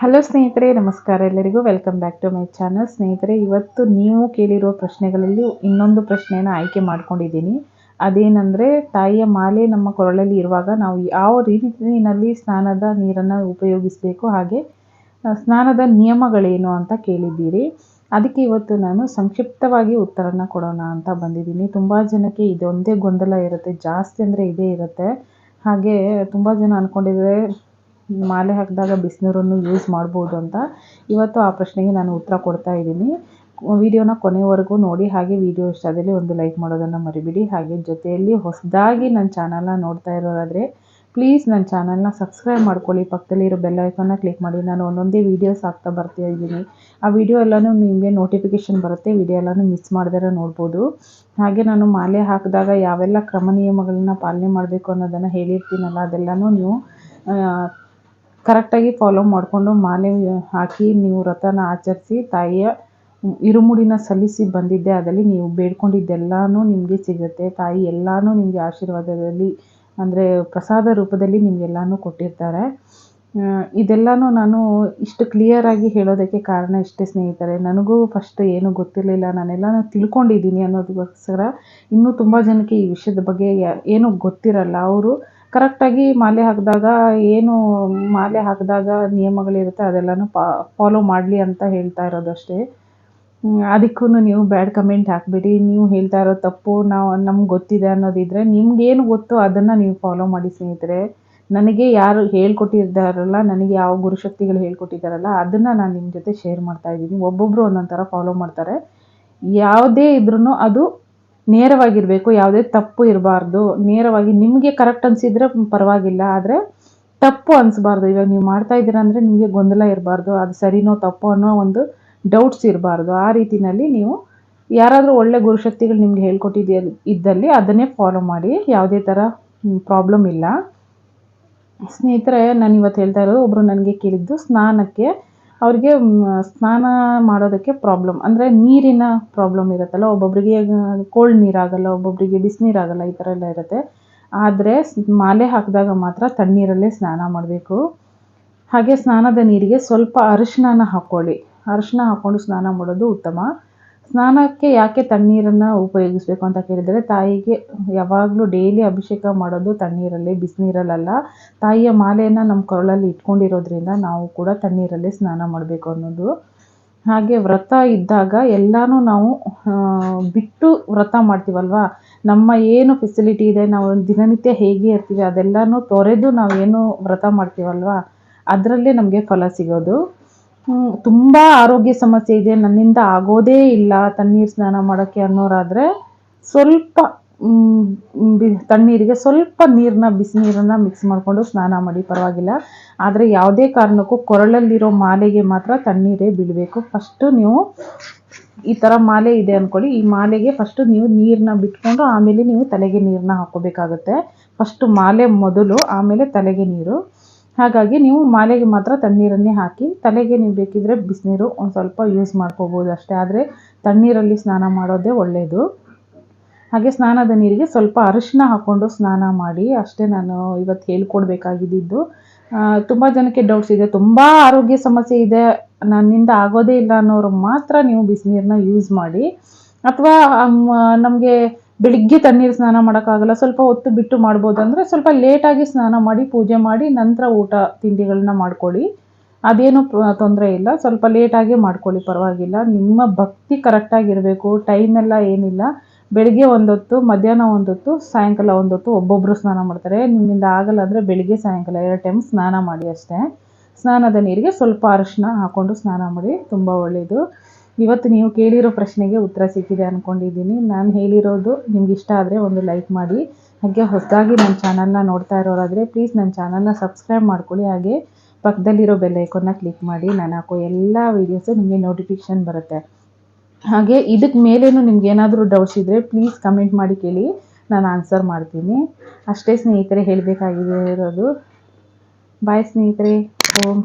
Hello ಸ್ನೇಹಿತರೆ, ನಮಸ್ಕಾರ. ಎಲ್ಲರಿಗೂ welcome back to my channel. ಸ್ನೇಹಿತರೆ, ಇವತ್ತು ನೀವು ಕೇಳಿರೋ ಪ್ರಶ್ನೆಗಳಲ್ಲಿ ಇನ್ನೊಂದು ಪ್ರಶ್ನೆನ ಆಯ್ಕೆ ಮಾಡ್ಕೊಂಡಿದ್ದೀನಿ. ಅದೇನೆಂದರೆ, ತಾಯಿಯ ಮಾಲೆ ನಮ್ಮ ಕೊರಳಲ್ಲಿ ಇರುವಾಗ ನಾವು ಯಾವ ರೀತಿಯಲ್ಲಿ ಸ್ನಾನದ ನೀರನ್ನು ಉಪಯೋಗಿಸಬೇಕು, ಹಾಗೆ ಸ್ನಾನದ ನಿಯಮಗಳೇನು ಅಂತ ಕೇಳಿದ್ದೀರಿ. ಅದಕ್ಕೆ ಇವತ್ತು ನಾನು ಸಂಕ್ಷಿಪ್ತವಾಗಿ ಉತ್ತರನ ಕೊಡೋಣ ಅಂತ ಬಂದಿದ್ದೀನಿ. ತುಂಬ ಜನಕ್ಕೆ ಇದೊಂದೇ ಗೊಂದಲ ಇರುತ್ತೆ, ಜಾಸ್ತಿ ಅಂದರೆ ಇದೇ ಇರುತ್ತೆ. ಹಾಗೆ ತುಂಬ ಜನ ಅಂದ್ಕೊಂಡಿದ್ದಾರೆ ಮಾಲೆ ಹಾಕಿದಾಗ ಬಿಸಿನೀರನ್ನು ಯೂಸ್ ಮಾಡ್ಬೋದು ಅಂತ. ಇವತ್ತು ಆ ಪ್ರಶ್ನೆಗೆ ನಾನು ಉತ್ತರ ಕೊಡ್ತಾ ಇದ್ದೀನಿ. ವಿಡಿಯೋನ ಕೊನೆವರೆಗೂ ನೋಡಿ. ಹಾಗೆ ವಿಡಿಯೋ ಇಷ್ಟ ಆದಲ್ಲಿ ಒಂದು ಲೈಕ್ ಮಾಡೋದನ್ನು ಮರಿಬೇಡಿ. ಹಾಗೆ ಜೊತೆಯಲ್ಲಿ ಹೊಸದಾಗಿ ನನ್ನ ಚಾನಲ್ನ ನೋಡ್ತಾ ಇರೋದಾದರೆ ಪ್ಲೀಸ್ ನನ್ನ ಚಾನಲ್ನ ಸಬ್ಸ್ಕ್ರೈಬ್ ಮಾಡ್ಕೊಳ್ಳಿ. ಪಕ್ಕದಲ್ಲಿರೋ ಬೆಲ್ ಐಕಾನ್ನ ಕ್ಲಿಕ್ ಮಾಡಿ. ನಾನು ಒಂದೊಂದೇ ವೀಡಿಯೋಸ್ ಹಾಕ್ತಾ ಬರ್ತಾ ಇದ್ದೀನಿ. ಆ ವಿಡಿಯೋ ಎಲ್ಲನೂ ನಿಮಗೆ ನೋಟಿಫಿಕೇಷನ್ ಬರುತ್ತೆ. ವಿಡಿಯೋ ಎಲ್ಲನೂ ಮಿಸ್ ಮಾಡ್ದೇ ನೋಡ್ಬೋದು. ಹಾಗೆ ನಾನು ಮಾಲೆ ಹಾಕಿದಾಗ ಯಾವೆಲ್ಲ ಕ್ರಮ ನಿಯಮಗಳನ್ನ ಪಾಲನೆ ಮಾಡಬೇಕು ಅನ್ನೋದನ್ನು ಹೇಳಿರ್ತೀನಲ್ಲ, ಅದೆಲ್ಲನೂ ನೀವು ಕರೆಕ್ಟಾಗಿ ಫಾಲೋ ಮಾಡಿಕೊಂಡು ಮಾಲೆ ಹಾಕಿ ನೀವು ವ್ರತನ ಆಚರಿಸಿ ತಾಯಿಯ ಇರುಮುಡಿನ ಸಲ್ಲಿಸಿ ಬಂದಿದ್ದೆ ಅದಲ್ಲಿ ನೀವು ಬೇಡ್ಕೊಂಡಿದ್ದೆಲ್ಲನೂ ನಿಮಗೆ ಸಿಗುತ್ತೆ. ತಾಯಿ ಎಲ್ಲನೂ ನಿಮಗೆ ಆಶೀರ್ವಾದದಲ್ಲಿ ಅಂದರೆ ಪ್ರಸಾದ ರೂಪದಲ್ಲಿ ನಿಮಗೆಲ್ಲನೂ ಕೊಟ್ಟಿರ್ತಾರೆ. ಇದೆಲ್ಲನೂ ನಾನು ಇಷ್ಟು ಕ್ಲಿಯರಾಗಿ ಹೇಳೋದಕ್ಕೆ ಕಾರಣ ಇಷ್ಟೇ ಸ್ನೇಹಿತರೆ. ನನಗೂ ಫಸ್ಟ್ ಏನೂ ಗೊತ್ತಿರಲಿಲ್ಲ, ನಾನೆಲ್ಲನೂ ತಿಳ್ಕೊಂಡಿದ್ದೀನಿ ಅನ್ನೋದಕ್ಕೋಸ್ಕರ. ಇನ್ನೂ ತುಂಬ ಜನಕ್ಕೆ ಈ ವಿಷಯದ ಬಗ್ಗೆ ಏನೂ ಗೊತ್ತಿರಲ್ಲ. ಅವರು ಕರೆಕ್ಟಾಗಿ ಮಾಲೆ ಹಾಕಿದಾಗ ನಿಯಮಗಳಿರುತ್ತೆ ಅದೆಲ್ಲನೂ ಫಾಲೋ ಮಾಡಲಿ ಅಂತ ಹೇಳ್ತಾ ಇರೋದಷ್ಟೇ. ಅದಕ್ಕೂ ನೀವು ಬ್ಯಾಡ್ ಕಮೆಂಟ್ ಹಾಕಬೇಡಿ. ನೀವು ಹೇಳ್ತಾ ಇರೋ ತಪ್ಪು ನಮ್ಗೆ ಗೊತ್ತಿದೆ ಅನ್ನೋದಿದ್ರೆ ನಿಮ್ಗೇನು ಗೊತ್ತೋ ಅದನ್ನು ನೀವು ಫಾಲೋ ಮಾಡಿ ಸ್ನೇಹಿತರೆ. ನನಗೆ ಯಾರು ಹೇಳ್ಕೊಟ್ಟಿದ್ದಾರಲ್ಲ, ನನಗೆ ಯಾವ ಗುರುಶಕ್ತಿಗಳು ಹೇಳ್ಕೊಟ್ಟಿದ್ದಾರಲ್ಲ, ಅದನ್ನು ನಾನು ನಿಮ್ಮ ಜೊತೆ ಶೇರ್ ಮಾಡ್ತಾ ಇದ್ದೀನಿ. ಒಬ್ಬೊಬ್ಬರು ಒಂದೊಂದು ಥರ ಫಾಲೋ ಮಾಡ್ತಾರೆ. ಯಾವುದೇ ಇದ್ರೂ ಅದು ನೇರವಾಗಿರಬೇಕು, ಯಾವುದೇ ತಪ್ಪು ಇರಬಾರ್ದು. ನೇರವಾಗಿ ನಿಮಗೆ ಕರೆಕ್ಟ್ ಅನಿಸಿದರೆ ಪರವಾಗಿಲ್ಲ, ಆದರೆ ತಪ್ಪು ಅನಿಸ್ಬಾರ್ದು. ಇವಾಗ ನೀವು ಮಾಡ್ತಾ ಇದ್ದೀರಾ ಅಂದರೆ ನಿಮಗೆ ಗೊಂದಲ ಇರಬಾರ್ದು, ಅದು ಸರಿನೋ ತಪ್ಪು ಅನ್ನೋ ಒಂದು ಡೌಟ್ಸ್ ಇರಬಾರ್ದು. ಆ ರೀತಿಯಲ್ಲಿ ನೀವು ಯಾರಾದರೂ ಒಳ್ಳೆ ಗುರುಶಕ್ತಿಗಳು ನಿಮ್ಗೆ ಇದ್ದಲ್ಲಿ ಅದನ್ನೇ ಫಾಲೋ ಮಾಡಿ. ಯಾವುದೇ ಥರ ಪ್ರಾಬ್ಲಮ್ ಇಲ್ಲ ಸ್ನೇಹಿತರೆ. ನಾನು ಇವತ್ತು ಹೇಳ್ತಾ ಇರೋದು, ಒಬ್ಬರು ನನಗೆ ಕೇಳಿದ್ದು ಸ್ನಾನಕ್ಕೆ, ಅವ್ರಿಗೆ ಸ್ನಾನ ಮಾಡೋದಕ್ಕೆ ಪ್ರಾಬ್ಲಮ್ ಅಂದರೆ ನೀರಿನ ಪ್ರಾಬ್ಲಮ್ ಇರುತ್ತಲ್ಲ. ಒಬ್ಬೊಬ್ಬರಿಗೆ ಕೋಲ್ಡ್ ನೀರಾಗಲ್ಲ, ಒಬ್ಬೊಬ್ಬರಿಗೆ ಬಿಸಿನೀರಾಗಲ್ಲ, ಈ ಥರ ಎಲ್ಲ ಇರುತ್ತೆ. ಆದರೆ ಮಾಲೆ ಹಾಕಿದಾಗ ಮಾತ್ರ ತಣ್ಣೀರಲ್ಲೇ ಸ್ನಾನ ಮಾಡಬೇಕು. ಹಾಗೆ ಸ್ನಾನದ ನೀರಿಗೆ ಸ್ವಲ್ಪ ಅರಿಶಿನ ಹಾಕ್ಕೊಳ್ಳಿ. ಅರಿಶಿನ ಹಾಕ್ಕೊಂಡು ಸ್ನಾನ ಮಾಡೋದು ಉತ್ತಮ. ಸ್ನಾನಕ್ಕೆ ಯಾಕೆ ತಣ್ಣೀರನ್ನು ಉಪಯೋಗಿಸಬೇಕು ಅಂತ ಕೇಳಿದರೆ, ತಾಯಿಗೆ ಯಾವಾಗಲೂ ಡೈಲಿ ಅಭಿಷೇಕ ಮಾಡೋದು ತಣ್ಣೀರಲ್ಲೇ, ಬಿಸಿನೀರಲ್ಲ. ತಾಯಿಯ ಮಾಲೆಯನ್ನು ನಮ್ಮ ಕೊರಳಲ್ಲಿ ಇಟ್ಕೊಂಡಿರೋದ್ರಿಂದ ನಾವು ಕೂಡ ತಣ್ಣೀರಲ್ಲೇ ಸ್ನಾನ ಮಾಡಬೇಕು ಅನ್ನೋದು. ಹಾಗೆ ವ್ರತ ಇದ್ದಾಗ ಎಲ್ಲನೂ ನಾವು ಬಿಟ್ಟು ವ್ರತ ಮಾಡ್ತೀವಲ್ವ, ನಮ್ಮ ಏನು ಫೆಸಿಲಿಟಿ ಇದೆ, ನಾವು ದಿನನಿತ್ಯ ಹೇಗೆ ಇರ್ತೀವಿ ಅದೆಲ್ಲನೂ ತೊರೆದು ನಾವೇನು ವ್ರತ ಮಾಡ್ತೀವಲ್ವ, ಅದರಲ್ಲೇ ನಮಗೆ ಫಲ ಸಿಗೋದು. ತುಂಬ ಆರೋಗ್ಯ ಸಮಸ್ಯೆ ಇದೆ, ನನ್ನಿಂದ ಆಗೋದೇ ಇಲ್ಲ ತಣ್ಣೀರು ಸ್ನಾನ ಮಾಡೋಕ್ಕೆ ಅನ್ನೋರಾದರೆ ಸ್ವಲ್ಪ ತಣ್ಣೀರಿಗೆ ಸ್ವಲ್ಪ ಬಿಸಿನೀರನ್ನು ಮಿಕ್ಸ್ ಮಾಡಿಕೊಂಡು ಸ್ನಾನ ಮಾಡಿ, ಪರವಾಗಿಲ್ಲ. ಆದರೆ ಯಾವುದೇ ಕಾರಣಕ್ಕೂ ಕೊರಳಲ್ಲಿರೋ ಮಾಲೆಗೆ ಮಾತ್ರ ತಣ್ಣೀರೇ ಬೀಳಬೇಕು. ಫಸ್ಟು ನೀವು ಈ ಥರ ಮಾಲೆ ಇದೆ ಅಂದ್ಕೊಳ್ಳಿ, ಈ ಮಾಲೆಗೆ ಫಸ್ಟು ನೀವು ನೀರನ್ನ ಬಿಟ್ಕೊಂಡು ಆಮೇಲೆ ನೀವು ತಲೆಗೆ ನೀರನ್ನ ಹಾಕ್ಕೋಬೇಕಾಗುತ್ತೆ. ಫಸ್ಟು ಮಾಲೆ ಮೊದಲು, ಆಮೇಲೆ ತಲೆಗೆ ನೀರು. ಹಾಗಾಗಿ ನೀವು ಮಾಲೆಗೆ ಮಾತ್ರ ತಣ್ಣೀರನ್ನೇ ಹಾಕಿ, ತಲೆಗೆ ನೀವು ಬೇಕಿದ್ರೆ ಬಿಸಿನೀರು ಒಂದು ಸ್ವಲ್ಪ ಯೂಸ್ ಮಾಡ್ಕೋಬೋದು ಅಷ್ಟೇ. ಆದರೆ ತಣ್ಣೀರಲ್ಲಿ ಸ್ನಾನ ಮಾಡೋದೇ ಒಳ್ಳೆಯದು. ಹಾಗೆ ಸ್ನಾನದ ನೀರಿಗೆ ಸ್ವಲ್ಪ ಅರಿಶಿನ ಹಾಕ್ಕೊಂಡು ಸ್ನಾನ ಮಾಡಿ ಅಷ್ಟೇ. ನಾನು ಇವತ್ತು ಹೇಳ್ಕೊಡ್ಬೇಕಾಗಿದ್ದು. ತುಂಬ ಜನಕ್ಕೆ ಡೌಟ್ಸ್ ಇದೆ, ತುಂಬ ಆರೋಗ್ಯ ಸಮಸ್ಯೆ ಇದೆ, ನನ್ನಿಂದ ಆಗೋದೇ ಇಲ್ಲ ಅನ್ನೋರು ಮಾತ್ರ ನೀವು ಬಿಸಿನೀರನ್ನ ಯೂಸ್ ಮಾಡಿ. ಅಥವಾ ನಮಗೆ ಬೆಳಿಗ್ಗೆ ತಣ್ಣೀರು ಸ್ನಾನ ಮಾಡೋಕ್ಕಾಗಲ್ಲ, ಸ್ವಲ್ಪ ಹೊತ್ತು ಬಿಟ್ಟು ಮಾಡ್ಬೋದು ಅಂದರೆ ಸ್ವಲ್ಪ ಲೇಟಾಗಿ ಸ್ನಾನ ಮಾಡಿ, ಪೂಜೆ ಮಾಡಿ ನಂತರ ಊಟ ತಿಂಡಿಗಳನ್ನ ಮಾಡ್ಕೊಳ್ಳಿ. ಅದೇನು ತೊಂದರೆ ಇಲ್ಲ, ಸ್ವಲ್ಪ ಲೇಟಾಗಿ ಮಾಡ್ಕೊಳ್ಳಿ, ಪರವಾಗಿಲ್ಲ. ನಿಮ್ಮ ಭಕ್ತಿ ಕರೆಕ್ಟಾಗಿರಬೇಕು. ಟೈಮೆಲ್ಲ ಏನಿಲ್ಲ, ಬೆಳಿಗ್ಗೆ ಒಂದೊತ್ತು, ಮಧ್ಯಾಹ್ನ ಒಂದೊತ್ತು, ಸಾಯಂಕಾಲ ಒಂದೊತ್ತು ಒಬ್ಬೊಬ್ಬರು ಸ್ನಾನ ಮಾಡ್ತಾರೆ. ನಿಮ್ಮಿಂದ ಆಗಲ್ಲ ಅಂದರೆ ಬೆಳಿಗ್ಗೆ ಸಾಯಂಕಾಲ 2 ಟೈಮ್ ಸ್ನಾನ ಮಾಡಿ ಅಷ್ಟೇ. ಸ್ನಾನದ ನೀರಿಗೆ ಸ್ವಲ್ಪ ಅರಿಶಿನ ಹಾಕ್ಕೊಂಡು ಸ್ನಾನ ಮಾಡಿ, ತುಂಬ ಒಳ್ಳೆಯದು. ಇವತ್ತು ನೀವು ಕೇಳಿರೋ ಪ್ರಶ್ನೆಗೆ ಉತ್ತರ ಸಿಕ್ಕಿದೆ ಅಂದ್ಕೊಂಡಿದ್ದೀನಿ. ನಾನು ಹೇಳಿರೋದು ನಿಮ್ಗೆ ಇಷ್ಟ ಆದರೆ ಒಂದು ಲೈಕ್ ಮಾಡಿ. ಹಾಗೆ ಹೊಸದಾಗಿ ನನ್ನ ಚಾನಲ್ನ ನೋಡ್ತಾ ಇರೋರಾದರೆ ಪ್ಲೀಸ್ ನನ್ನ ಚಾನಲ್ನ ಸಬ್ಸ್ಕ್ರೈಬ್ ಮಾಡ್ಕೊಳ್ಳಿ. ಹಾಗೆ ಪಕ್ಕದಲ್ಲಿರೋ ಬೆಲ್ ಐಕಾನ್ನ ಕ್ಲಿಕ್ ಮಾಡಿ. ನಾನು ಹಾಕೋ ಎಲ್ಲ ವೀಡಿಯೋಸು ನಿಮಗೆ ನೋಟಿಫಿಕೇಷನ್ ಬರುತ್ತೆ. ಹಾಗೆ ಇದಕ್ಕೆ ಮೇಲೇನು ನಿಮ್ಗೆ ಏನಾದರೂ ಡೌಟ್ಸ್ ಇದ್ದರೆ ಪ್ಲೀಸ್ ಕಮೆಂಟ್ ಮಾಡಿ ಕೇಳಿ, ನಾನು ಆನ್ಸರ್ ಮಾಡ್ತೀನಿ. ಅಷ್ಟೇ ಸ್ನೇಹಿತರೆ ಹೇಳಬೇಕಾಗಿರೋದು. ಬಾಯ್ ಸ್ನೇಹಿತರೆ. ಓಂ